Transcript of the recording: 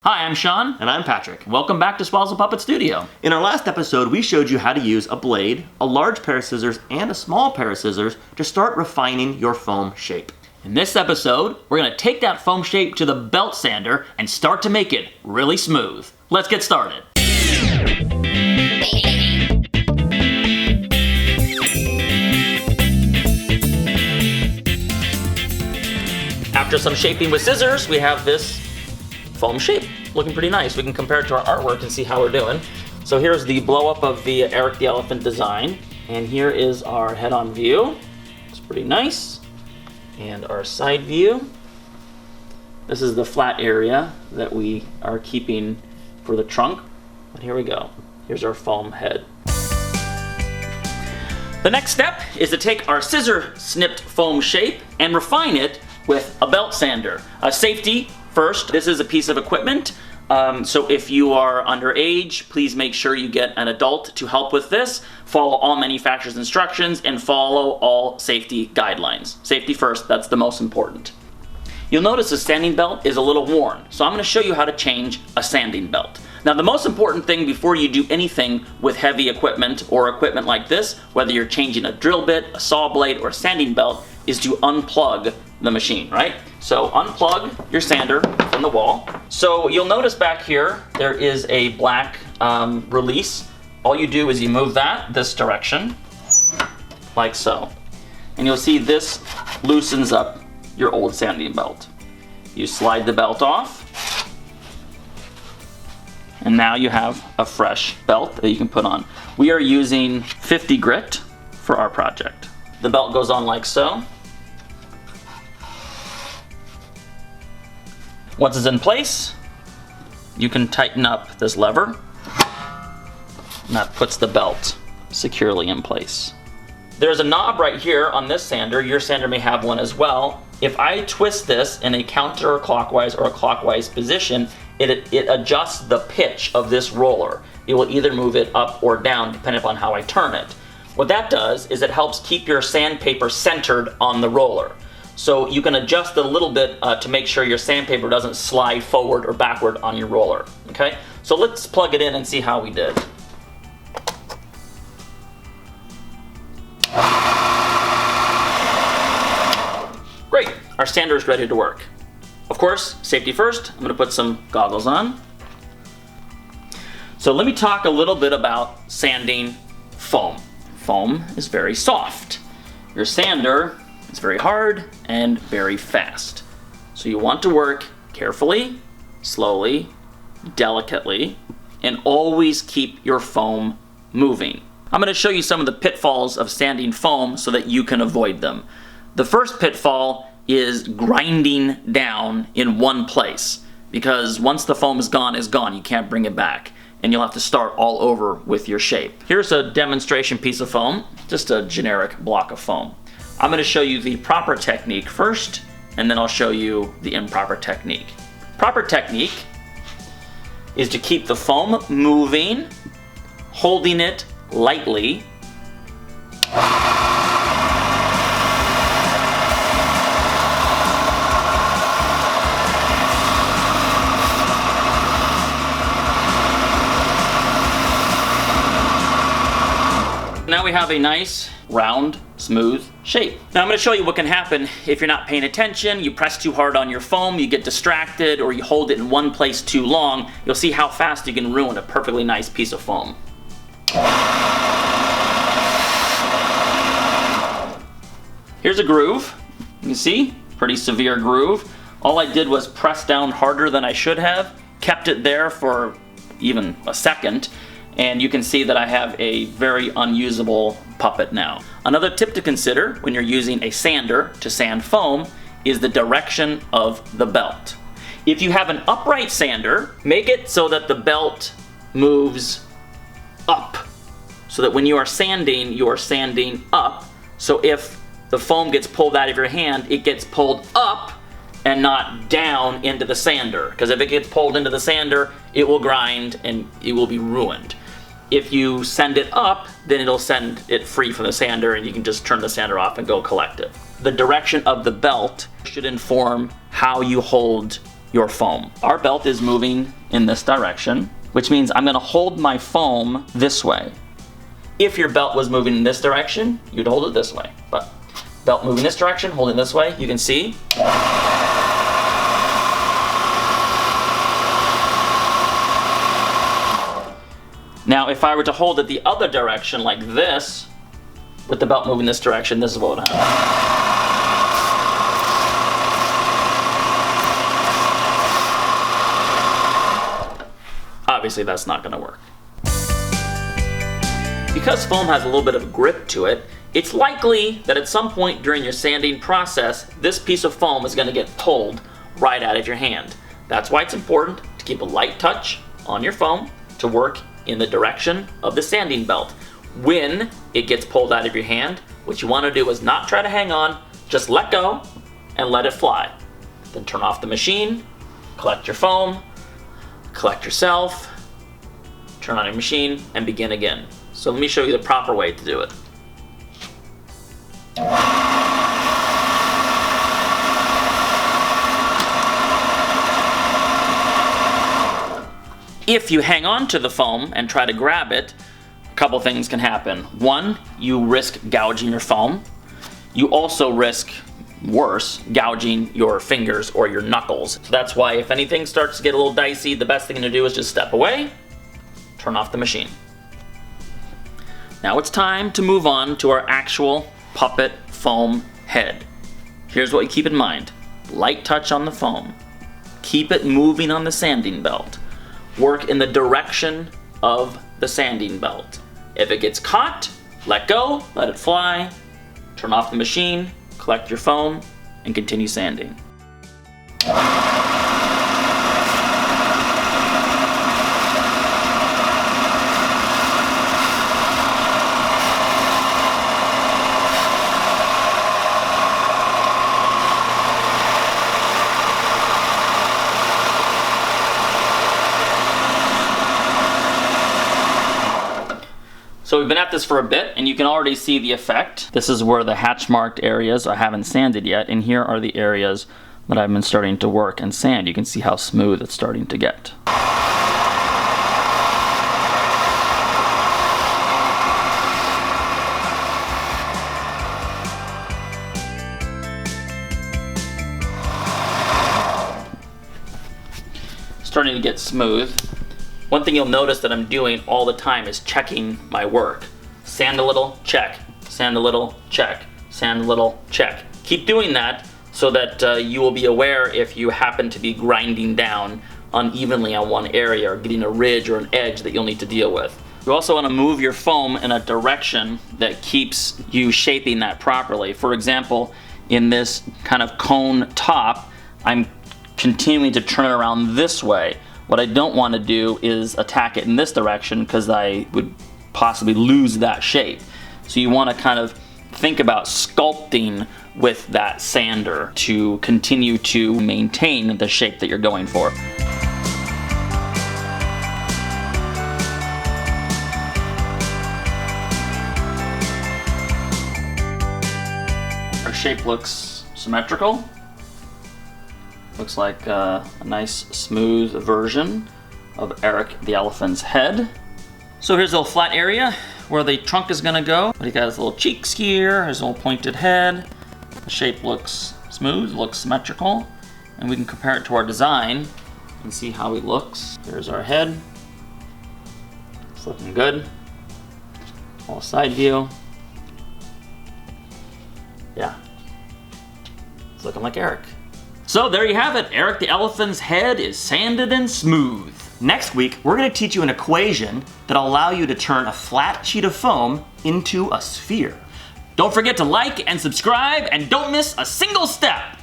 Hi, I'm Sean. And I'm Patrick. Welcome back to Swazzle Puppet Studio. In our last episode, we showed you how to use a blade, a large pair of scissors, and a small pair of scissors to start refining your foam shape. In this episode, we're going to take that foam shape to the belt sander and start to make it really smooth. Let's get started. After some shaping with scissors, we have this foam shape. Looking pretty nice. We can compare it to our artwork and see how we're doing. So here's the blow up of the Eric the Elephant design. And here is our head-on view. It's pretty nice. And our side view. This is the flat area that we are keeping for the trunk. And here we go. Here's our foam head. The next step is to take our scissor snipped foam shape and refine it with a belt sander. Safety first. This is a piece of equipment. So if you are underage, please make sure you get an adult to help with this. Follow all manufacturer's instructions and follow all safety guidelines. Safety first, that's the most important. You'll notice the sanding belt is a little worn, so I'm going to show you how to change a sanding belt. Now the most important thing before you do anything with heavy equipment or equipment like this, whether you're changing a drill bit, a saw blade, or a sanding belt, is to unplug the machine, right? So unplug your sander from the wall. So you'll notice back here, there is a black release. All you do is you move that this direction, like so. And you'll see this loosens up your old sanding belt. You slide the belt off, and now you have a fresh belt that you can put on. We are using 50 grit for our project. The belt goes on like so. Once it's in place, you can tighten up this lever, and that puts the belt securely in place. There's a knob right here on this sander. Your sander may have one as well. If I twist this in a counterclockwise or a clockwise position, it adjusts the pitch of this roller. It will either move it up or down depending upon how I turn it. What that does is it helps keep your sandpaper centered on the roller. So you can adjust a little bit to make sure your sandpaper doesn't slide forward or backward on your roller. Okay, so let's plug it in and see how we did. Great, our sander is ready to work. Of course, safety first, I'm going to put some goggles on. So let me talk a little bit about sanding foam. Foam is very soft. Your sander is very hard and very fast. So you want to work carefully, slowly, delicately, and always keep your foam moving. I'm going to show you some of the pitfalls of sanding foam so that you can avoid them. The first pitfall is grinding down in one place, because once the foam is gone, you can't bring it back, and you'll have to start all over with your shape. Here's a demonstration piece of foam, just a generic block of foam. I'm going to show you the proper technique first, and then I'll show you the improper technique. Proper technique is to keep the foam moving, holding it lightly, now we have a nice, round, smooth shape. Now I'm going to show you what can happen if you're not paying attention, you press too hard on your foam, you get distracted, or you hold it in one place too long. You'll see how fast you can ruin a perfectly nice piece of foam. Here's a groove. You can see, pretty severe groove. All I did was press down harder than I should have, kept it there for even a second, and you can see that I have a very unusable puppet now. Another tip to consider when you're using a sander to sand foam is the direction of the belt. If you have an upright sander, make it so that the belt moves up, so that when you are sanding up. So if the foam gets pulled out of your hand, it gets pulled up and not down into the sander, because if it gets pulled into the sander, it will grind and it will be ruined. If you send it up, then it'll send it free from the sander and you can just turn the sander off and go collect it. The direction of the belt should inform how you hold your foam. Our belt is moving in this direction, which means I'm gonna hold my foam this way. If your belt was moving in this direction, you'd hold it this way. But belt moving this direction, holding this way, you can see. Now, if I were to hold it the other direction like this, with the belt moving this direction, this is what would happen. Obviously, that's not gonna work. Because foam has a little bit of grip to it, it's likely that at some point during your sanding process, this piece of foam is gonna get pulled right out of your hand. That's why it's important to keep a light touch on your foam to work in the direction of the sanding belt. When it gets pulled out of your hand, what you wanna do is not try to hang on, just let go and let it fly. Then turn off the machine, collect your foam, collect yourself, turn on your machine, and begin again. So let me show you the proper way to do it. If you hang on to the foam and try to grab it, a couple things can happen. One, you risk gouging your foam. You also risk, worse, gouging your fingers or your knuckles. So that's why if anything starts to get a little dicey, the best thing to do is just step away, turn off the machine. Now it's time to move on to our actual puppet foam head. Here's what you keep in mind. Light touch on the foam. Keep it moving on the sanding belt. Work in the direction of the sanding belt. If it gets caught, let go, let it fly, turn off the machine, collect your foam, and continue sanding. So we've been at this for a bit, and you can already see the effect. This is where the hatch marked areas I haven't sanded yet, and here are the areas that I've been starting to work and sand. You can see how smooth it's starting to get. Starting to get smooth. One thing you'll notice that I'm doing all the time is checking my work. Sand a little, check. Sand a little, check. Sand a little, check. Keep doing that so that you will be aware if you happen to be grinding down unevenly on one area or getting a ridge or an edge that you'll need to deal with. You also want to move your foam in a direction that keeps you shaping that properly. For example, in this kind of cone top, I'm continuing to turn it around this way. What I don't want to do is attack it in this direction because I would possibly lose that shape. So you want to kind of think about sculpting with that sander to continue to maintain the shape that you're going for. Our shape looks symmetrical. Looks like a nice smooth version of Eric the elephant's head. So here's a little flat area where the trunk is gonna go. But he got his little cheeks here, his little pointed head. The shape looks smooth, looks symmetrical, and we can compare it to our design and see how he looks. Here's our head. It's looking good. All side view. Yeah, it's looking like Eric. So there you have it. Eric the elephant's head is sanded and smooth. Next week, we're going to teach you an equation that'll allow you to turn a flat sheet of foam into a sphere. Don't forget to like and subscribe, and don't miss a single step.